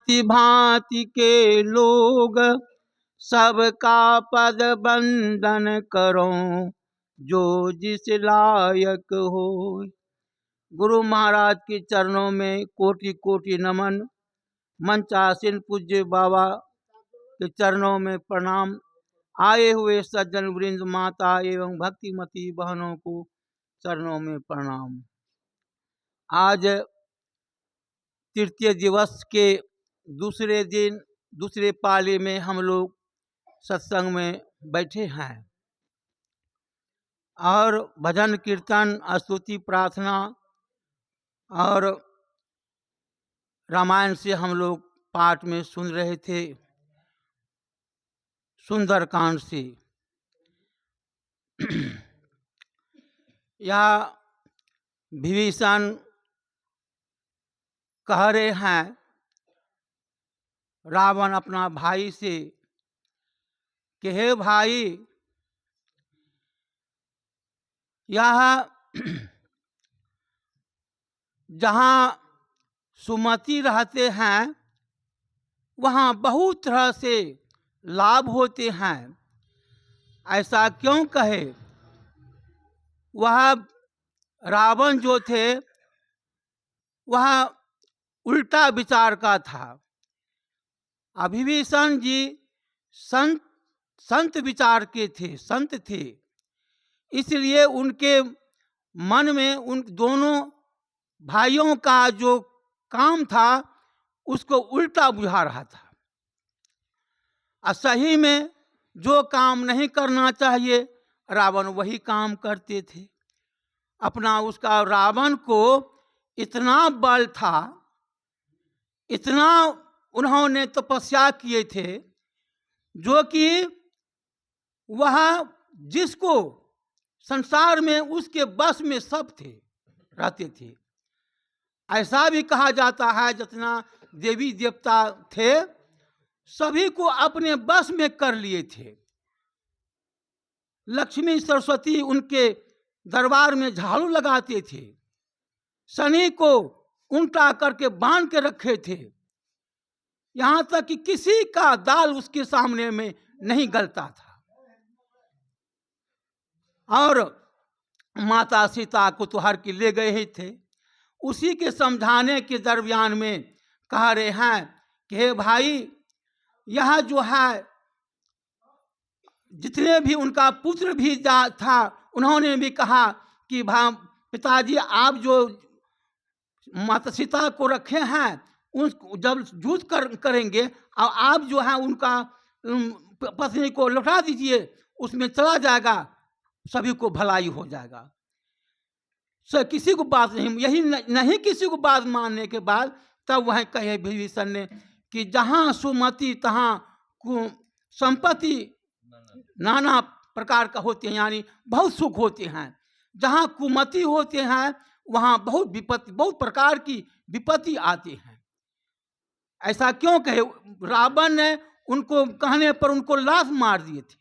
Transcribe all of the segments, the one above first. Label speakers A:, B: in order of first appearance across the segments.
A: भांति के लोग, सबका पद बंदन करो, जो जिस लायक हो। गुरु महाराज के चरणों में कोटि कोटि नमन। मंचासीन पूज्य बाबा के चरणों में प्रणाम। आए हुए सज्जन वृंद, माता एवं भक्तिमती बहनों को चरणों में प्रणाम। आज तृतीय दिवस के दूसरे दिन, दूसरे पाली में हम लोग सत्संग में बैठे हैं और भजन कीर्तन, स्तुति, प्रार्थना और रामायण से हम लोग पाठ में सुन रहे थे, सुंदरकांड से। यह विभीषण कह रहे हैं रावण अपना भाई से कि हे भाई, यह जहाँ सुमति रहते हैं वहाँ बहुत तरह से लाभ होते हैं, ऐसा क्यों कहे। वह रावण जो थे वह उल्टा विचार का था। विभीषण जी संत विचार के थे, संत थे, इसलिए उनके मन में उन दोनों भाइयों का जो काम था उसको उल्टा बुझा रहा था। सही में जो काम नहीं करना चाहिए रावण वही काम करते थे। अपना उसका रावण को इतना बल था, इतना उन्होंने तपस्या किए थे, जो कि वह जिसको संसार में उसके बस में सब थे, रहते थे। ऐसा भी कहा जाता है जितना देवी देवता थे सभी को अपने बस में कर लिए थे। लक्ष्मी सरस्वती उनके दरबार में झाड़ू लगाते थे, शनि को उल्टा करके बांध के रखे थे, यहाँ तक कि किसी का दाल उसके सामने में नहीं गलता था। और माता सीता को तो हर के ले गए ही थे। उसी के समझाने के दरमियान में कह रहे हैं कि हे भाई, यह जो है जितने भी उनका पुत्र भी था उन्होंने भी कहा कि पिताजी आप जो माता सीता को रखे हैं उन जब युद्ध करेंगे और आप जो है उनका पत्नी को लौटा दीजिए, उसमें चला जाएगा, सभी को भलाई हो जाएगा। किसी को बात नहीं, यही नहीं किसी को बात मानने के बाद तब वह कहे विभीषण ने कि जहाँ सुमति तहाँ संपत्ति नाना प्रकार का होते हैं, यानी बहुत सुख होते हैं। जहाँ कुमति होते हैं वहाँ बहुत विपत्ति, बहुत प्रकार की विपत्ति आती है। ऐसा क्यों कहे। रावण ने उनको कहने पर उनको लात मार दिए थे,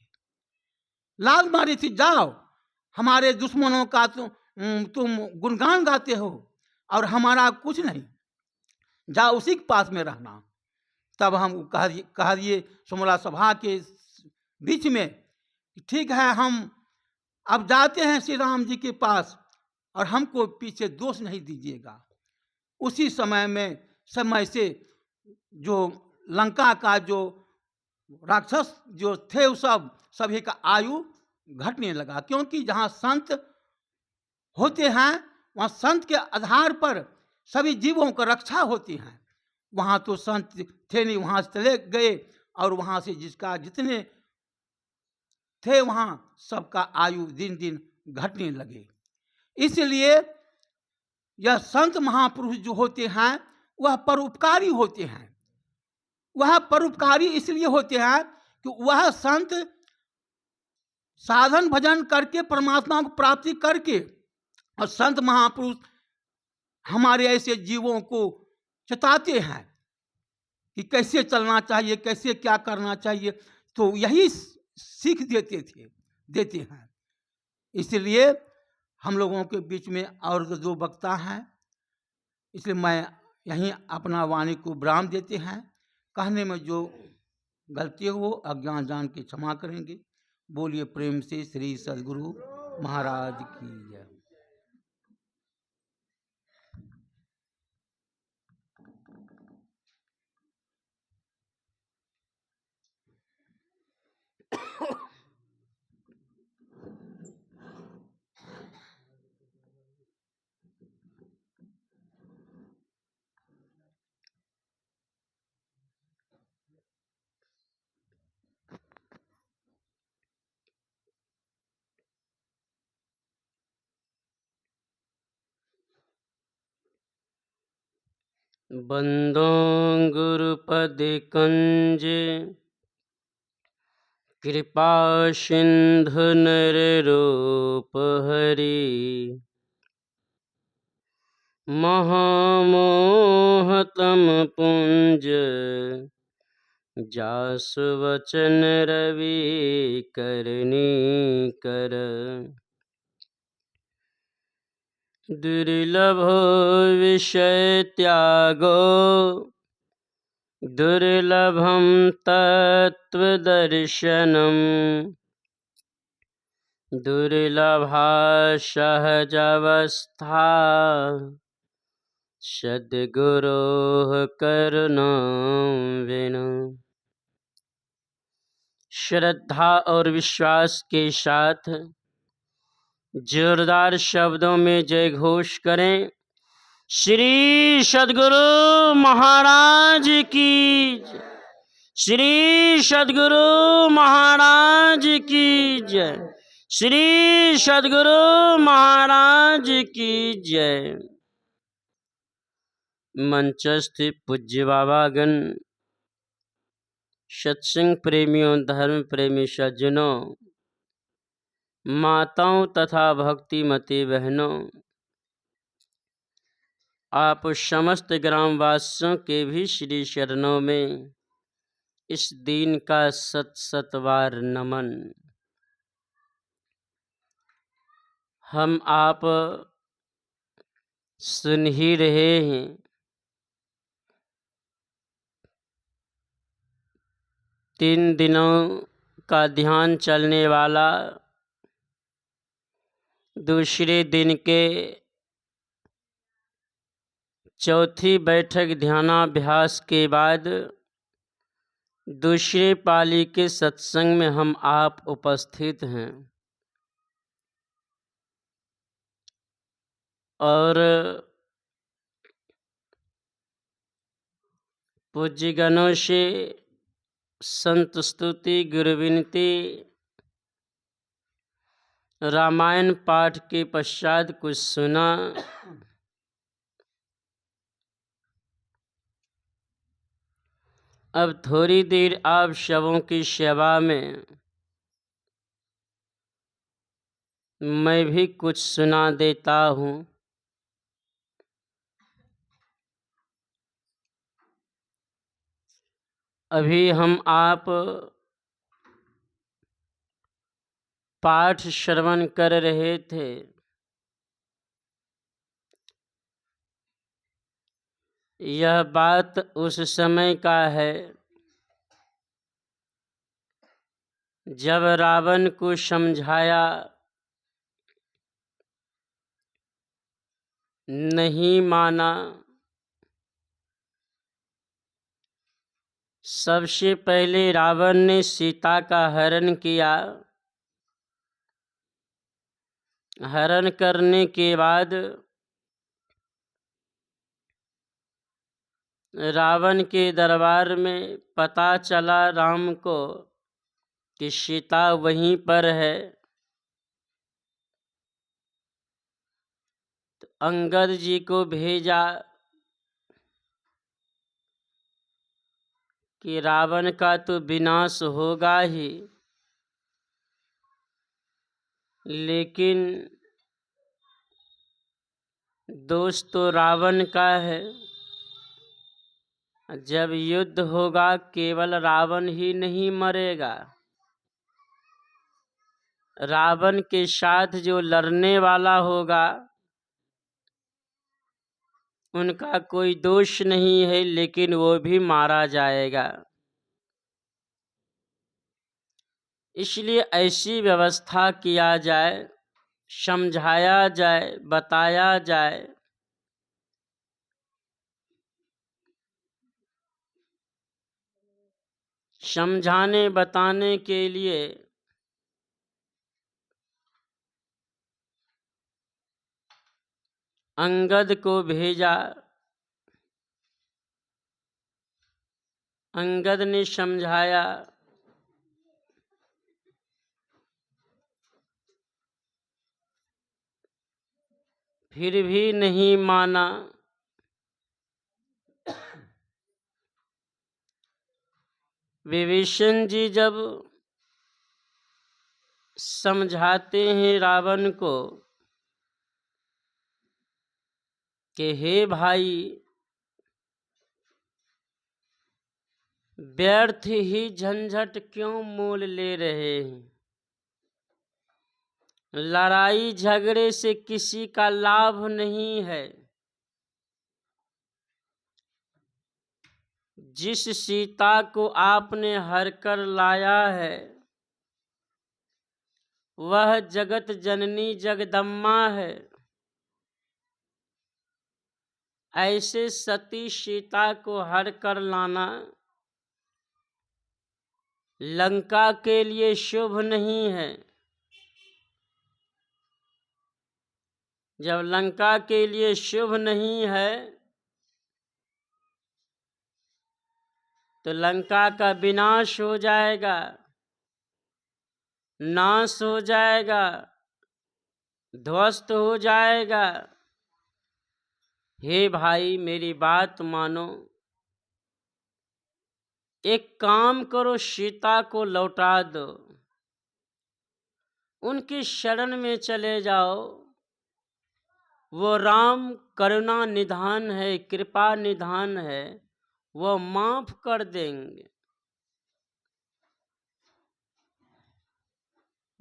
A: लात मारी थी, जाओ हमारे दुश्मनों का तुम गुणगान गाते हो और हमारा कुछ नहीं, जाओ उसी के पास में रहना। तब हम कह दिए समला सभा के बीच में, ठीक है हम अब जाते हैं श्री राम जी के पास और हमको पीछे दोष नहीं दीजिएगा। उसी समय से जो लंका का जो राक्षस जो थे वो सभी का आयु घटने लगा, क्योंकि जहाँ संत होते हैं वहाँ संत के आधार पर सभी जीवों की रक्षा होती है। वहाँ तो संत थे नहीं, वहाँ से चले गए और वहाँ से जिसका जितने थे वहाँ सबका आयु दिन दिन घटने लगे। इसलिए यह संत महापुरुष जो होते हैं वह परोपकारी होते हैं। वह परोपकारी इसलिए होते हैं कि वह संत साधन भजन करके परमात्मा को प्राप्ति करके, और संत महापुरुष हमारे ऐसे जीवों को चेताते हैं कि कैसे चलना चाहिए, कैसे क्या करना चाहिए, तो यही सीख देते हैं। इसलिए हम लोगों के बीच में और दो वक्ता हैं, इसलिए मैं यहीं अपना वाणी को विराम देते हैं। कहने में जो गलती हो अज्ञान जान के क्षमा करेंगे। बोलिए प्रेम से श्री सद्गुरु महाराज की जय।
B: बंदो गुरुपद कंज कृपा सिंधु नर रूप हरि महामोहतम पुंज जासु वचन रवि करनी कर दुर्लभ विषय त्यागो दुर्लभम तत्वदर्शनम दुर्लभा सहजावस्था सद्गुरो करुणाविन। श्रद्धा और विश्वास के साथ जोरदार शब्दों में जय घोष करें। श्री सद्गुरु महाराज की जय। श्री सद्गुरु महाराज की जय। श्री सद्गुरु महाराज की जय। मंचस्थ पूज्य बाबागण, सत्संग प्रेमियों, धर्म प्रेमी सज्जनों, माताओं तथा भक्तिमती बहनों, आप समस्त ग्रामवासियों के भी श्री चरणों में इस दिन का सत सत बार नमन। हम आप सुन ही रहे हैं, 3 दिनों का ध्यान चलने वाला दूसरे दिन के चौथी बैठक ध्यानाभ्यास के बाद दूसरे पाली के सत्संग में हम आप उपस्थित हैं और पूज्यगणों से संत स्तुति, गुरु विनती, रामायण पाठ के पश्चात कुछ सुना। अब थोड़ी देर आप सबों की सेवा में मैं भी कुछ सुना देता हूँ। अभी हम आप पाठ श्रवण कर रहे थे। यह बात उस समय का है जब रावण को समझाया नहीं माना। सबसे पहले रावण ने सीता का हरण किया। हरण करने के बाद रावण के दरबार में पता चला राम को कि सीता वहीं पर है। तो अंगद जी को भेजा कि रावण का तो विनाश होगा ही, लेकिन दोष तो रावण का है। जब युद्ध होगा केवल रावण ही नहीं मरेगा, रावण के साथ जो लड़ने वाला होगा उनका कोई दोष नहीं है, लेकिन वो भी मारा जाएगा। इसलिए ऐसी व्यवस्था किया जाए, समझाया जाए, बताया जाए। समझाने बताने के लिए अंगद को भेजा। अंगद ने समझाया, फिर भी नहीं माना। विभीषण जी जब समझाते हैं रावण को कि हे भाई, व्यर्थ ही झंझट क्यों मोल ले रहे हैं? लड़ाई झगड़े से किसी का लाभ नहीं है। जिस सीता को आपने हर कर लाया है वह जगत जननी जगदम्मा है। ऐसे सती सीता को हर कर लाना लंका के लिए शुभ नहीं है। जब लंका के लिए शुभ नहीं है तो लंका का विनाश हो जाएगा, नाश हो जाएगा, ध्वस्त हो जाएगा। हे भाई, मेरी बात मानो, एक काम करो, सीता को लौटा दो, उनकी शरण में चले जाओ। वो राम करुणा निधान है, कृपा निधान है, वो माफ कर देंगे।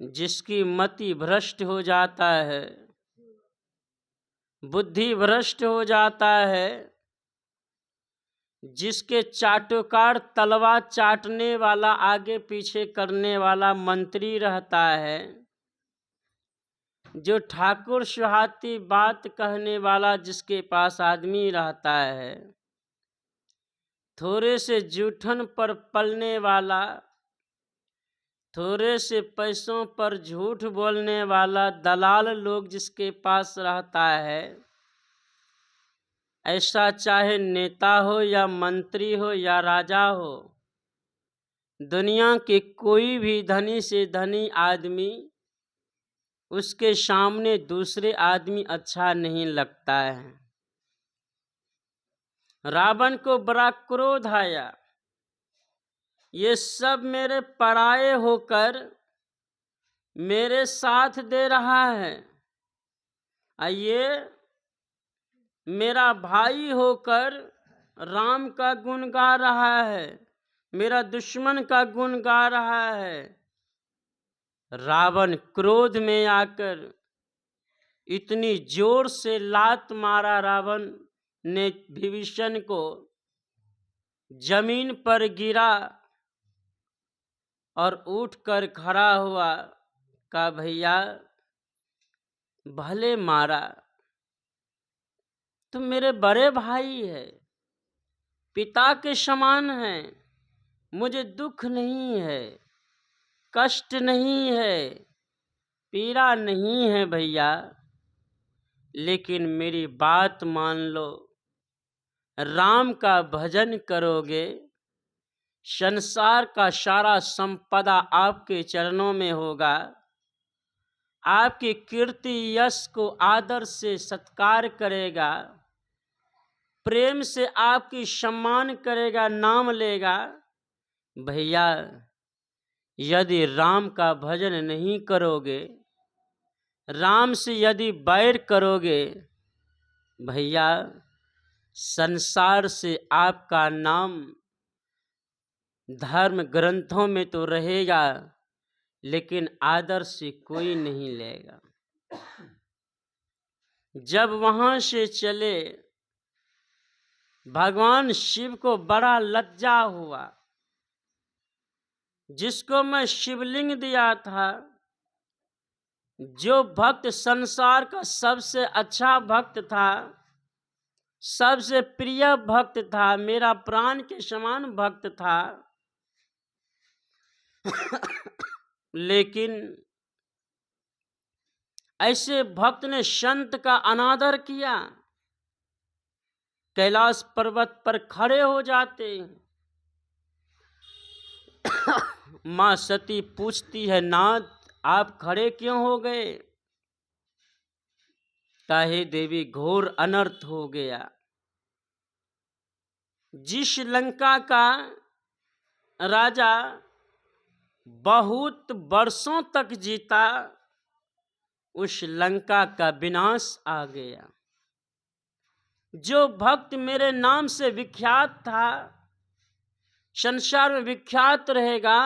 B: जिसकी मति भ्रष्ट हो जाता है, बुद्धि भ्रष्ट हो जाता है, जिसके चाटुकार तलवा चाटने वाला, आगे पीछे करने वाला मंत्री रहता है, जो ठाकुर सुहाती बात कहने वाला जिसके पास आदमी रहता है, थोड़े से जूठन पर पलने वाला, थोड़े से पैसों पर झूठ बोलने वाला दलाल लोग जिसके पास रहता है, ऐसा चाहे नेता हो या मंत्री हो या राजा हो, दुनिया के कोई भी धनी से धनी आदमी, उसके सामने दूसरे आदमी अच्छा नहीं लगता है। रावण को बड़ा क्रोध आया, ये सब मेरे पराये होकर मेरे साथ दे रहा है, ये मेरा भाई होकर राम का गुण गा रहा है, मेरा दुश्मन का गुण गा रहा है। रावण क्रोध में आकर इतनी जोर से लात मारा रावण ने विभीषण को, जमीन पर गिरा और उठकर खड़ा हुआ। कहा, भैया भले मारा, तुम मेरे बड़े भाई है, पिता के समान है, मुझे दुख नहीं है, कष्ट नहीं है, पीड़ा नहीं है भैया, लेकिन मेरी बात मान लो, राम का भजन करोगे, संसार का सारा संपदा आपके चरणों में होगा, आपकी कीर्ति यश को आदर से सत्कार करेगा, प्रेम से आपकी सम्मान करेगा, नाम लेगा। भैया यदि राम का भजन नहीं करोगे, राम से यदि बैर करोगे, भैया संसार से आपका नाम धर्म ग्रंथों में तो रहेगा, लेकिन आदर से कोई नहीं लेगा। जब वहां से चले भगवान शिव को बड़ा लज्जा हुआ। जिसको मैं शिवलिंग दिया था, जो भक्त संसार का सबसे अच्छा भक्त था, सबसे प्रिय भक्त था, मेरा प्राण के समान भक्त था, लेकिन ऐसे भक्त ने संत का अनादर किया। कैलाश पर्वत पर खड़े हो जाते। मां सती पूछती है, नाथ आप खड़े क्यों हो गए? ताहे देवी घोर अनर्थ हो गया। जिस लंका का राजा बहुत वर्षों तक जीता, उस लंका का विनाश आ गया। जो भक्त मेरे नाम से विख्यात था, संसार में विख्यात रहेगा,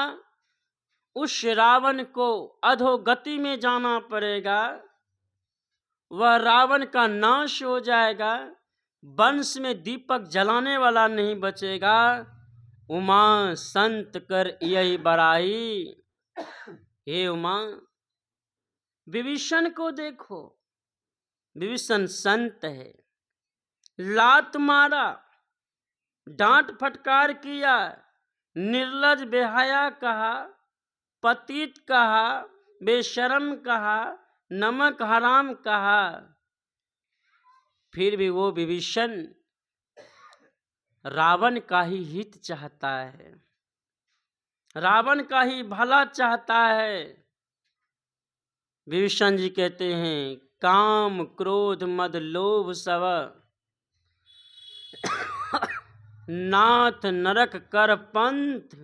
B: उस रावण को अधोगति में जाना पड़ेगा। वह रावण का नाश हो जाएगा। वंश में दीपक जलाने वाला नहीं बचेगा। उमा संत कर यही बड़ाई। हे उमा, विभीषण को देखो, विभीषण संत है। लात मारा, डांट फटकार किया, निर्लज बेहया कहा, पतित कहा, बेशरम कहा, नमक हराम कहा, फिर भी वो विभीषण रावण का ही हित चाहता है, रावण का ही भला चाहता है। विभीषण जी कहते हैं, काम क्रोध मद लोभ सब नाथ नरक कर पंथ।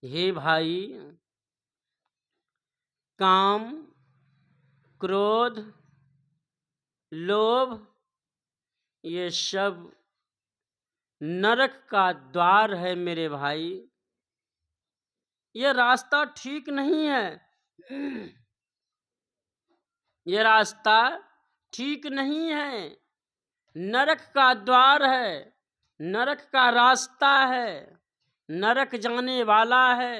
B: हे भाई, काम क्रोध लोभ ये सब नरक का द्वार है मेरे भाई। ये रास्ता ठीक नहीं है, ये रास्ता ठीक नहीं है। नरक का द्वार है, नरक का रास्ता है, नरक जाने वाला है।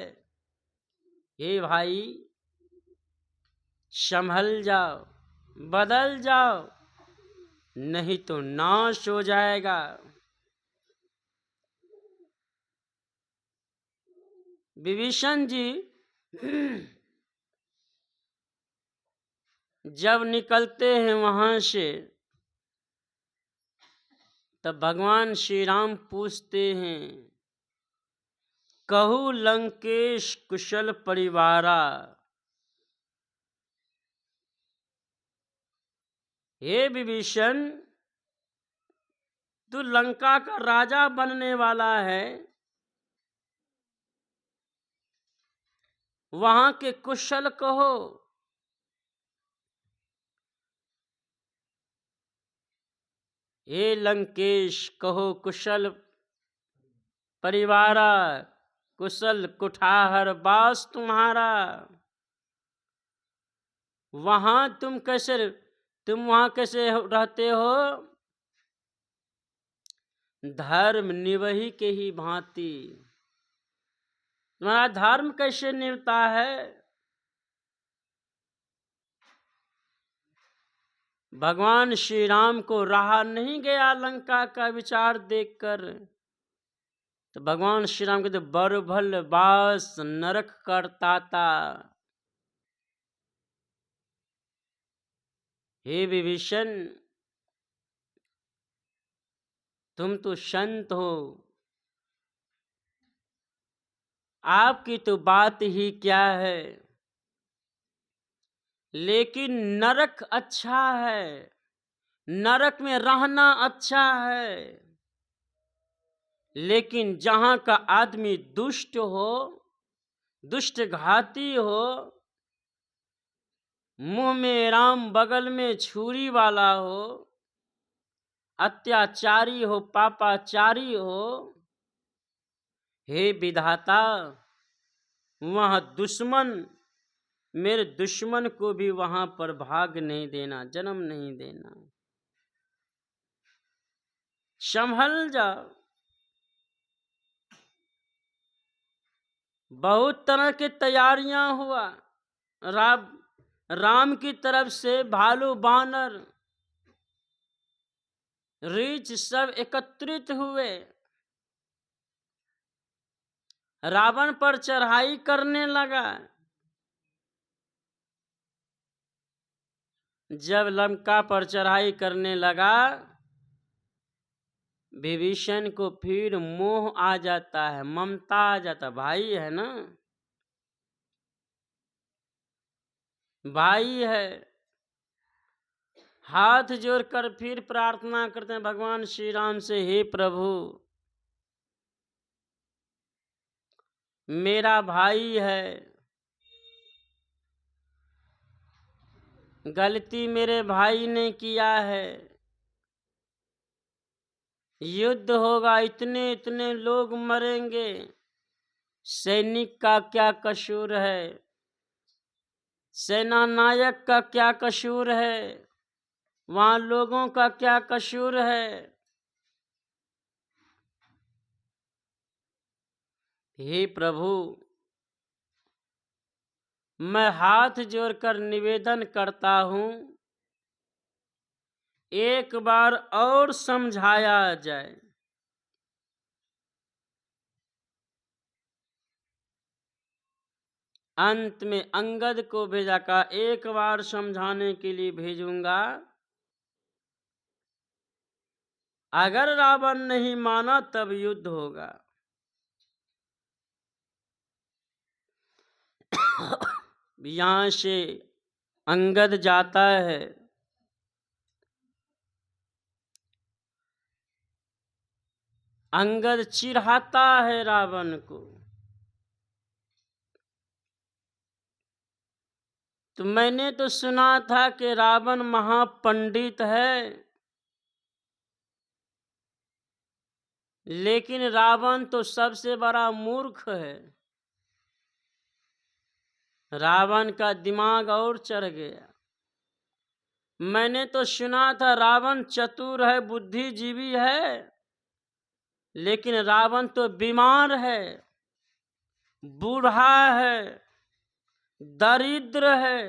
B: हे भाई, संभल जाओ, बदल जाओ, नहीं तो नाश हो जाएगा। विभीषण जी जब निकलते हैं वहां से, तब भगवान श्री राम पूछते हैं, कहू लंकेश कुशल परिवारा। हे विभीषण, तू लंका का राजा बनने वाला है, वहां के कुशल कहो। हे लंकेश, कहो कुशल परिवारा, कुशल कुठार बास तुम्हारा। वहां तुम वहां कैसे रहते हो? धर्म निवही के ही भांति। तुम्हारा धर्म कैसे निभता है? भगवान श्री राम को रहा नहीं गया लंका का विचार देखकर। तो भगवान श्री राम कहते, बरभल बास नरक करताता। हे विभीषण, तुम तो संत हो, आपकी तो बात ही क्या है, लेकिन नरक अच्छा है, नरक में रहना अच्छा है। लेकिन जहां का आदमी दुष्ट हो, दुष्ट घाती हो, मुंह में राम बगल में छुरी वाला हो, अत्याचारी हो, पापाचारी हो, हे विधाता, वह दुश्मन, मेरे दुश्मन को भी वहां पर भाग नहीं देना, जन्म नहीं देना। संभल जाओ। बहुत तरह की तैयारियां हुआ। राम की तरफ से भालू, बानर, रीछ सब एकत्रित हुए, रावण पर चढ़ाई करने लगा। जब लंका पर चढ़ाई करने लगा, विभीषण को फिर मोह आ जाता है, ममता आ जाता, भाई है ना, भाई है। हाथ जोड़कर फिर प्रार्थना करते हैं भगवान श्री राम से, हे प्रभु मेरा भाई है, गलती मेरे भाई ने किया है, युद्ध होगा, इतने इतने लोग मरेंगे, सैनिक का क्या कसूर है, सेना नायक का क्या कसूर है, वहां लोगों का क्या कसूर है। हे प्रभु मैं हाथ जोड़कर निवेदन करता हूं, एक बार और समझाया जाए। अंत में अंगद को भेजा, का एक बार समझाने के लिए भेजूंगा, अगर रावण नहीं माना तब युद्ध होगा। यहां से अंगद जाता है, अंगद चिढ़ाता है रावण को। तो मैंने तो सुना था कि रावण महापंडित है, लेकिन रावण तो सबसे बड़ा मूर्ख है। रावण का दिमाग और चढ़ गया। मैंने तो सुना था रावण चतुर है, बुद्धिजीवी है, लेकिन रावण तो बीमार है, बूढ़ा है, दरिद्र है,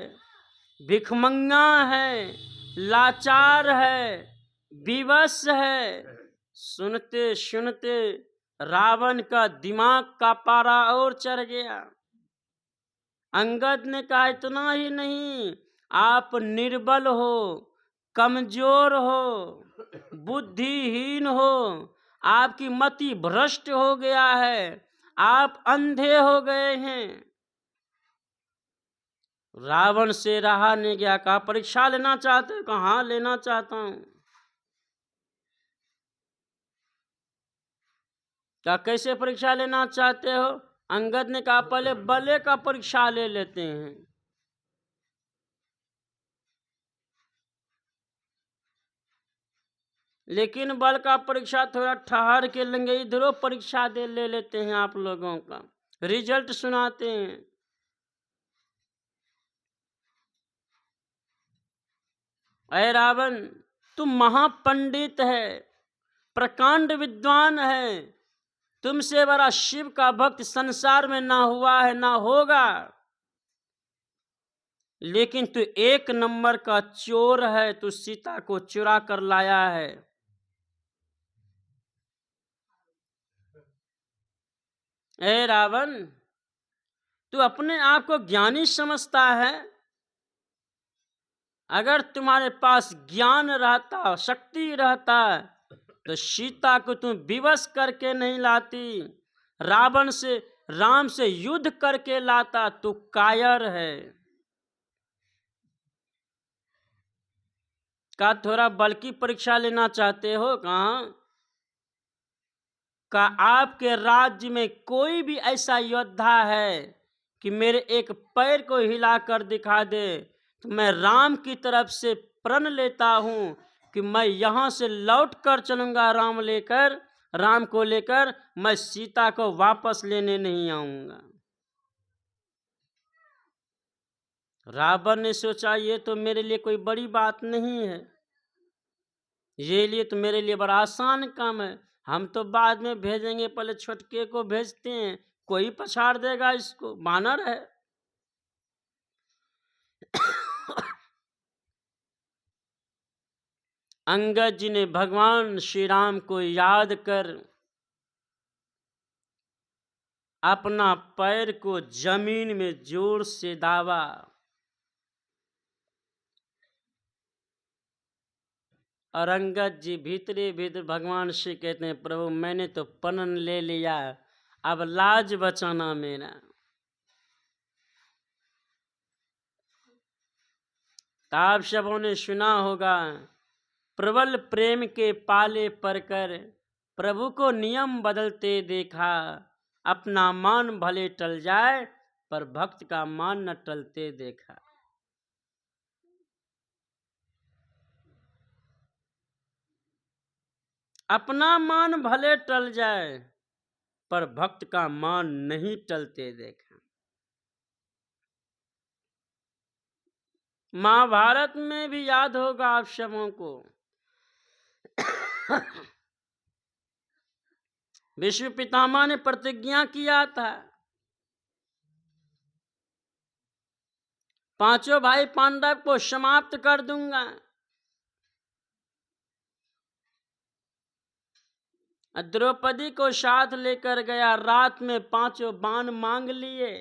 B: भिखमंगा है, लाचार है, विवश है। सुनते सुनते रावण का दिमाग का पारा और चढ़ गया। अंगद ने कहा इतना ही नहीं, आप निर्बल हो, कमजोर हो, बुद्धिहीन हो, आपकी मति भ्रष्ट हो गया है, आप अंधे हो गए हैं। रावण से रहा नहीं गया, कहा परीक्षा लेना चाहते हो? कहा हाँ लेना चाहता हूं। क्या कैसे परीक्षा लेना चाहते हो? अंगद ने कहा पहले बले का परीक्षा ले लेते हैं। लेकिन बल का परीक्षा थोड़ा ठहर के लेंगे, इधरों परीक्षा दे ले लेते हैं, आप लोगों का रिजल्ट सुनाते हैं। अरे रावण तुम महापंडित है, प्रकांड विद्वान है, तुमसे बड़ा शिव का भक्त संसार में ना हुआ है ना होगा, लेकिन तू एक नंबर का चोर है, तू सीता को चुरा कर लाया है। ए रावण तू अपने आप को ज्ञानी समझता है? अगर तुम्हारे पास ज्ञान रहता, शक्ति रहता, तो सीता को तुम विवश करके नहीं लाती, राम से युद्ध करके लाता। तू कायर है। का थोड़ा बल की परीक्षा लेना चाहते हो? कहाँ का आपके राज्य में कोई भी ऐसा योद्धा है कि मेरे एक पैर को हिलाकर दिखा दे, तो मैं राम की तरफ से प्रण लेता हूं कि मैं यहां से लौट कर चलूंगा, राम को लेकर मैं सीता को वापस लेने नहीं आऊंगा। रावण ने सोचा ये तो मेरे लिए कोई बड़ी बात नहीं है, ये लिए तो मेरे लिए बड़ा आसान काम है, हम तो बाद में भेजेंगे, पहले छोटके को भेजते हैं, कोई पछाड़ देगा इसको, बानर है। अंगद जी ने भगवान श्री राम को याद कर अपना पैर को जमीन में जोर से दाबा। और अंगद जी भीतरे भीतर भगवान से कहते हैं, प्रभु मैंने तो पनन ले लिया, अब लाज बचाना मेरा। आप सबों ने सुना होगा, प्रबल प्रेम के पाले पड़कर प्रभु को नियम बदलते देखा, अपना मान भले टल जाए पर भक्त का मान न टलते देखा। अपना मान भले टल जाए पर भक्त का मान नहीं टलते देखा। महाभारत में भी याद होगा आप सबों को, विश्व पितामह ने प्रतिज्ञा किया था, पांचों भाई पांडव को समाप्त कर दूंगा। द्रौपदी को साथ लेकर गया, रात में पांचों बाण मांग लिए,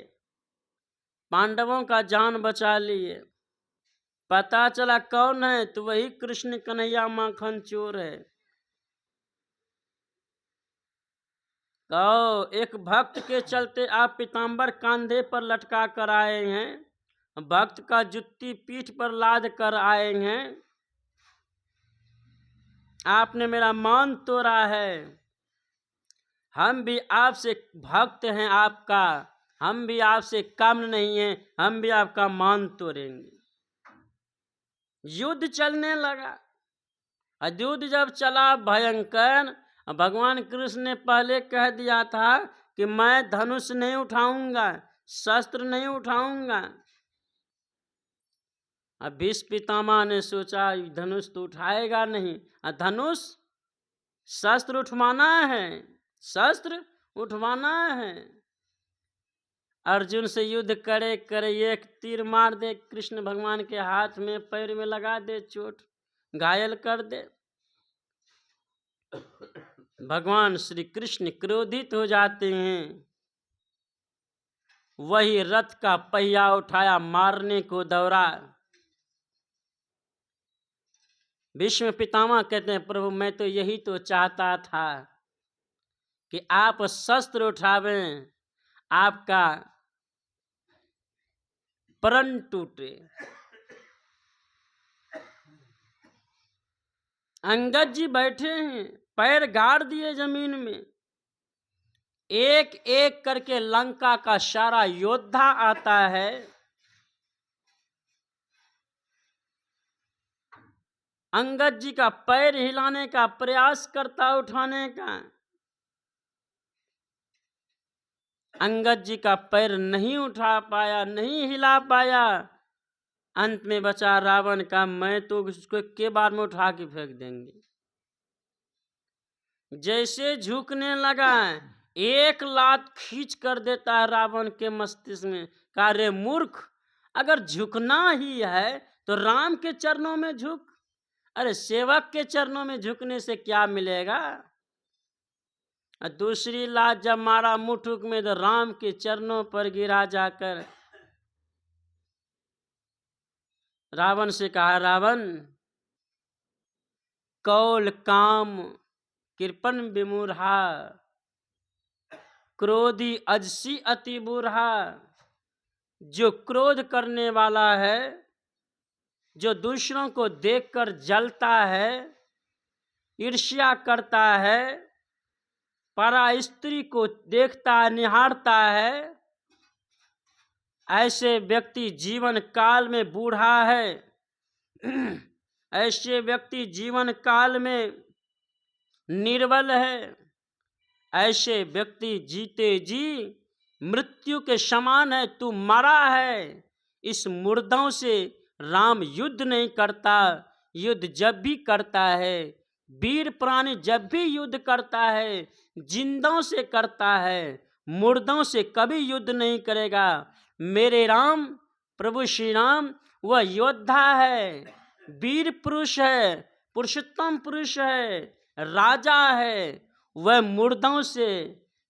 B: पांडवों का जान बचा लिए। पता चला कौन है, तो वही कृष्ण कन्हैया माखन चोर है। कहो, एक भक्त के चलते आप पीताम्बर कांधे पर लटका कर आए हैं, भक्त का जुत्ती पीठ पर लाद कर आए हैं, आपने मेरा मान तोड़ा है। हम भी आपसे भक्त हैं आपका, हम भी आपसे कम नहीं हैं, हम भी आपका मान तोड़ेंगे। युद्ध चलने लगा। युद्ध जब चला भयंकर, भगवान कृष्ण ने पहले कह दिया था कि मैं धनुष नहीं उठाऊंगा, शस्त्र नहीं उठाऊंगा। अब भीष्म पितामह ने सोचा धनुष तो उठाएगा नहीं, धनुष शस्त्र उठवाना है, शस्त्र उठवाना है। अर्जुन से युद्ध करे करे एक तीर मार दे कृष्ण भगवान के हाथ में, पैर में लगा दे चोट, घायल कर दे। भगवान श्री कृष्ण क्रोधित हो जाते हैं, वही रथ का पहिया उठाया, मारने को दौड़ा। भीष्म पितामह कहते हैं, प्रभु मैं तो यही तो चाहता था कि आप शस्त्र उठावें, आपका प्रण टूटे। अंगद जी बैठे हैं, पैर गाड़ दिए जमीन में। एक एक करके लंका का सारा योद्धा आता है, अंगद जी का पैर हिलाने का प्रयास करता, उठाने का। अंगद जी का पैर नहीं उठा पाया, नहीं हिला पाया। अंत में बचा रावण का, मैं तो उसको के बार में उठा के फेंक देंगे। जैसे झुकने लगा, एक लात खींच कर देता है रावण के मस्तिष्क में। कहा, रे मूर्ख, अगर झुकना ही है तो राम के चरणों में झुक। अरे सेवक के चरणों में झुकने से क्या मिलेगा। दूसरी लात जब मारा मुठुक में, तो राम के चरणों पर गिरा जाकर। रावण से कहा, रावण कौल काम कृपन विमूढ़ा, क्रोधी अजसी अति बूढ़ा। जो क्रोध करने वाला है, जो दूसरों को देखकर जलता है, ईर्ष्या करता है, परा स्त्री को देखता है, निहारता है, ऐसे व्यक्ति जीवन काल में बूढ़ा है। ऐसे व्यक्ति जीवन काल में निर्बल है। ऐसे व्यक्ति जीते जी मृत्यु के समान है। तू मरा है। इस मुर्दों से राम युद्ध नहीं करता, युद्ध जब भी करता है वीर प्राणी जब भी युद्ध करता है, जिंदों से करता है, मुर्दों से कभी युद्ध नहीं करेगा। मेरे राम प्रभु श्री राम वह योद्धा है, वीर पुरुष है, पुरुषोत्तम पुरुष है, राजा है। वह मुर्दों से,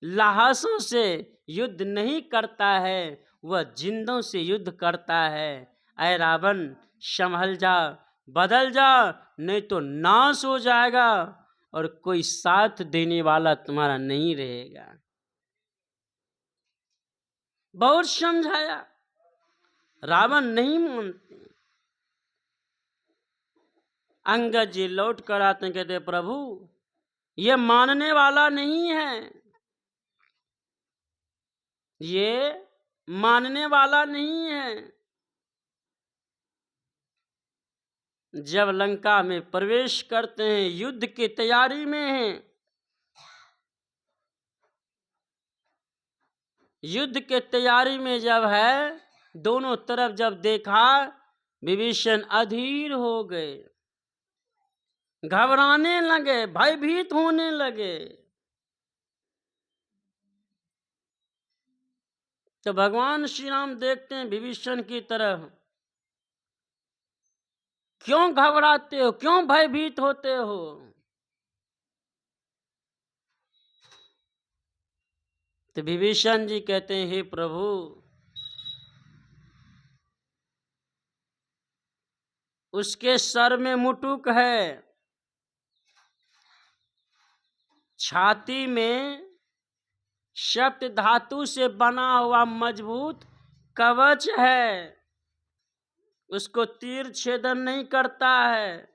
B: लाशों से युद्ध नहीं करता है, वह जिंदों से युद्ध करता है। ऐ रावण, संभल जा, बदल जा, नहीं तो नाश हो जाएगा और कोई साथ देने वाला तुम्हारा नहीं रहेगा। बहुत समझाया, रावण नहीं मानते। अंगद जी लौट कर आते हैं, कहते प्रभु ये मानने वाला नहीं है, ये मानने वाला नहीं है। जब लंका में प्रवेश करते हैं, युद्ध की तैयारी में हैं, युद्ध के तैयारी में जब है, दोनों तरफ जब देखा, विभीषण अधीर हो गए, घबराने लगे, भयभीत होने लगे। तो भगवान श्री राम देखते हैं विभीषण की तरफ, क्यों घबराते हो, क्यों भयभीत होते हो? तो विभीषण जी कहते हैं, हे प्रभु उसके सर में मुटुक है, छाती में सप्त धातु से बना हुआ मजबूत कवच है, उसको तीर छेदन नहीं करता है।